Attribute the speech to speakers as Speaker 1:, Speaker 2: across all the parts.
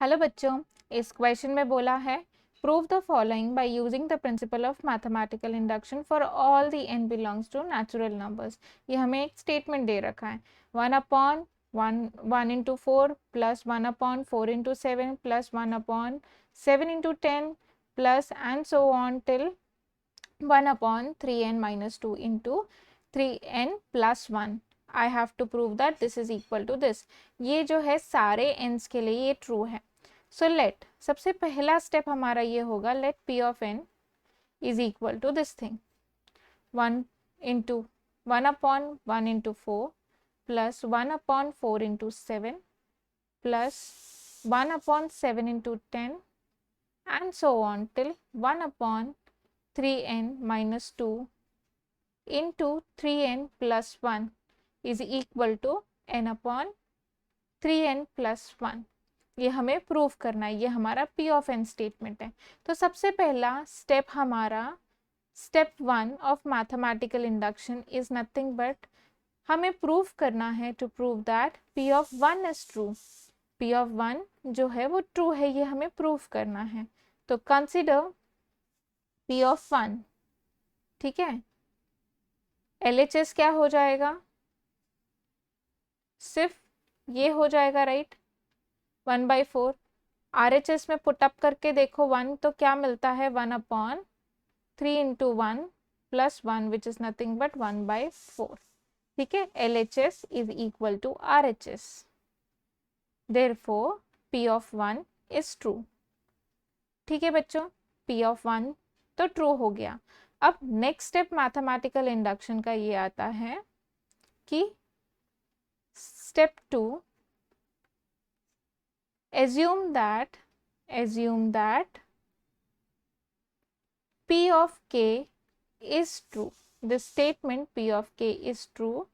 Speaker 1: Hello बच्चों, इस question में बोला है prove the following by using the principle of mathematical induction for all the n belongs to natural numbers. ये हमें एक स्टेटमेंट दे रखा है 1/1 plus 1/4 into 7 plus 1/7 into 10 plus and so on till 1/3n-2 into 3n plus 1। I have to prove that this is equal to this. ये जो है सारे n's के लिए ये ट्रू है। सो लेट सबसे पहला स्टेप हमारा ये होगा, let p of n is equal to this thing 1/1 into 4 plus 1/4 into 7 plus 1/7 into 10 and so on till 1/3n-2 into 3n plus 1 is equal to n/3n plus 1। ये हमें prove करना है, ये हमारा p ऑफ n स्टेटमेंट है। तो सबसे पहला स्टेप हमारा step 1 of mathematical induction is nothing but हमें प्रूव करना है to prove that p of 1 is true. p of 1 जो है वो ट्रू है, ये हमें प्रूव करना है। तो कंसिडर p ऑफ 1, ठीक है। LHS क्या हो जाएगा, सिर्फ ये हो जाएगा, राइट, 1/4। RHS में पुटअप करके देखो 1 तो क्या मिलता है, 1/3 into 1 plus 1 which is nothing but 1/4, ठीक है। LHS is equal to RHS, therefore P of 1 is true. ठीक है बच्चों, P ऑफ 1 तो ट्रू हो गया। अब नेक्स्ट स्टेप मैथमेटिकल इंडक्शन का ये आता है कि step 2, assume that P of k is true. The statement P of k is true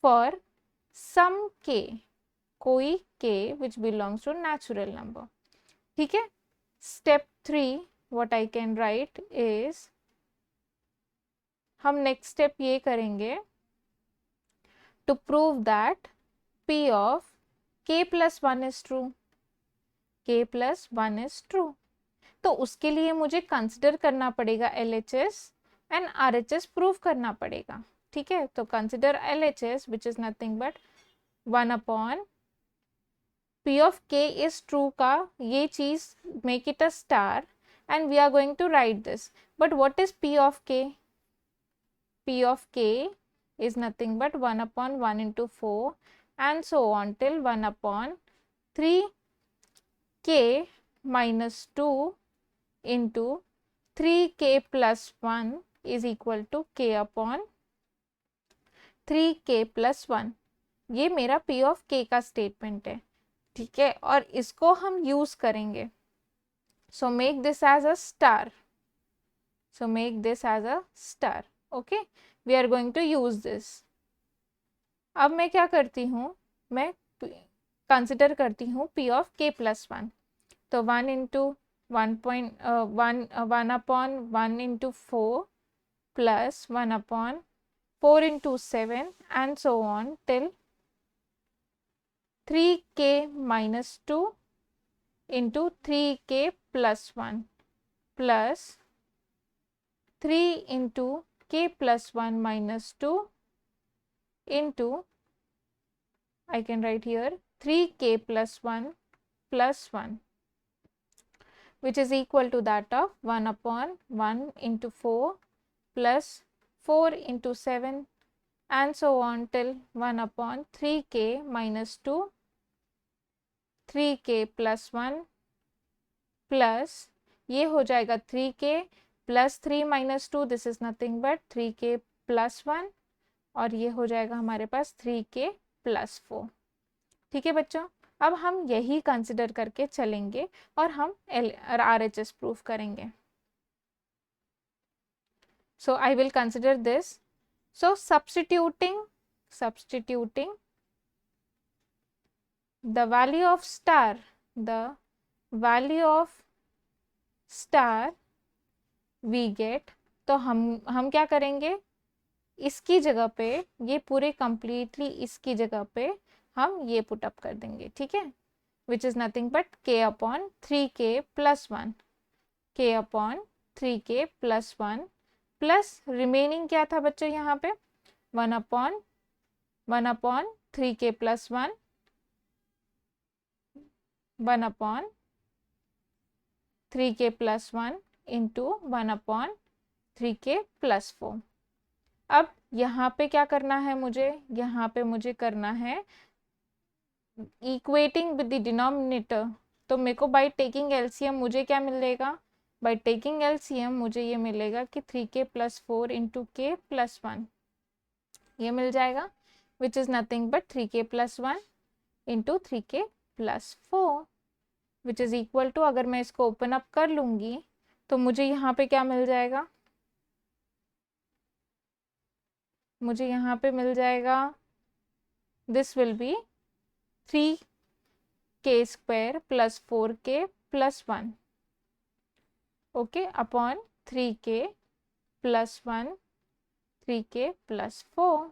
Speaker 1: for some k, कोई k which belongs to natural number, ठीक है। Step 3 what I can write is, हम next step ये करेंगे to prove that P of k plus 1 is true. k plus 1 is true. तो उसके लिए मुझे कंसिडर करना पड़ेगा LHS एंड RHS प्रूव करना पड़ेगा, ठीक है। तो consider LHS which is nothing but 1/, P of k is true का ये चीज make it a star and we are going to write this. But what is P of k? P of k is nothing but 1/1 into 4 and so on till 1/3k minus 2 into 3k plus 1 is equal to k upon 3k plus 1। ये मेरा P of k का statement है, ठीक है, और इसको हम use करेंगे। So make this as a star, okay, we are going to use this. अब मैं क्या करती हूँ, मैं कंसिडर करती हूँ P ऑफ k plus 1। तो 1 into 1/1 into 4 plus 1/4 into 7 and so on till 3k minus 2 into 3k plus 1 plus 3 into k plus 1 minus 2 into, I can write here 3k plus 1 plus 1 which is equal to that of 1/1 into 4 plus 4 into 7 and so on till 1/3k minus 2 3k plus 1 plus ये हो जाएगा 3k plus 3 minus 2, this is nothing but 3k plus 1 और ये हो जाएगा हमारे पास 3k plus 4। ठीक है बच्चों, अब हम यही कंसिडर करके चलेंगे और हम RHS प्रूफ करेंगे। So I will consider this. So substituting the value of star we get, तो हम क्या करेंगे, इसकी जगह पे ये पूरे कंप्लीटली इसकी जगह पे हम ये पुटअप कर देंगे, ठीक है। विच is nothing but k upon 3k plus 1, k upon 3k plus 1 plus remaining क्या था बच्चों यहाँ पे 1 upon 3k plus 1, 1 upon 3k plus 1 into 1 upon 3k plus 4। अब यहाँ पे क्या करना है मुझे, यहाँ पे मुझे करना है इक्वेटिंग विद द डिनोमिनेटर। तो मेरे को बाय टेकिंग एलसीएम मुझे क्या मिलेगा, बाय टेकिंग एलसीएम मुझे ये मिलेगा कि 3k प्लस 4 इंटू के प्लस 1 ये मिल जाएगा, which is nothing but 3k plus 1 into 3k plus 4 which is equal to, अगर मैं इसको ओपन अप कर लूंगी तो मुझे यहाँ पे क्या मिल जाएगा, मुझे यहाँ पे मिल जाएगा this will be 3k square plus 4k plus 1 okay upon 3k plus 1 3k plus 4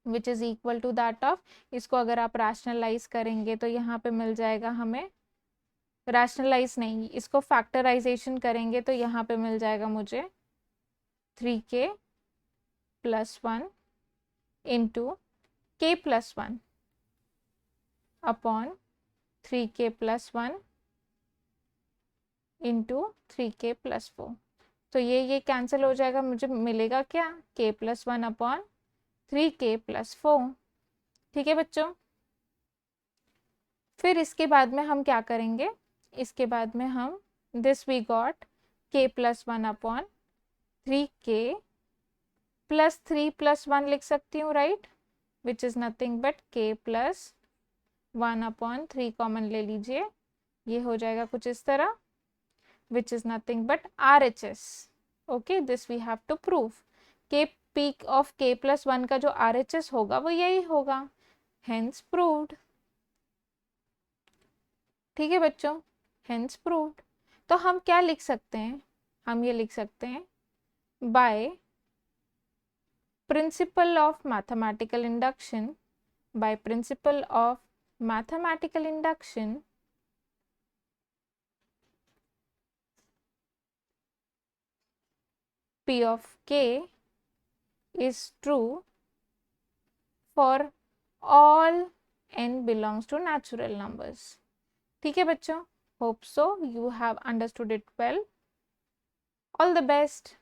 Speaker 1: which is equal to that of, इसको अगर आप रैशनलाइज करेंगे तो यहाँ पे मिल जाएगा हमें, रैशनलाइज नहीं इसको फैक्टराइजेशन करेंगे तो यहाँ पे मिल जाएगा मुझे 3k plus 1 into k plus 1 upon 3k plus 1 into 3k plus 4। तो ये कैंसिल हो जाएगा, मुझे मिलेगा क्या k plus 1 upon 3k plus 4। ठीक है बच्चों, फिर इसके बाद में हम क्या करेंगे, इसके बाद में हम this we got k plus 1 upon 3k plus 3 plus 1 लिख सकती हूँ right, which is nothing but k plus 1 upon 3 common ले लीजिए, ये हो जाएगा कुछ इस तरह, which is nothing but RHS। Okay this we have to prove, k पीक ऑफ k प्लस 1 का जो RHS होगा वो यही होगा, हेंस प्रूव्ड। ठीक है बच्चों, हेंस प्रूव्ड। तो हम क्या लिख सकते हैं, हम ये लिख सकते हैं by principle of mathematical induction, by principle of mathematical induction P of k is true for all n belongs to natural numbers। ठीक है बच्चों, hope so you have understood it well, all the best।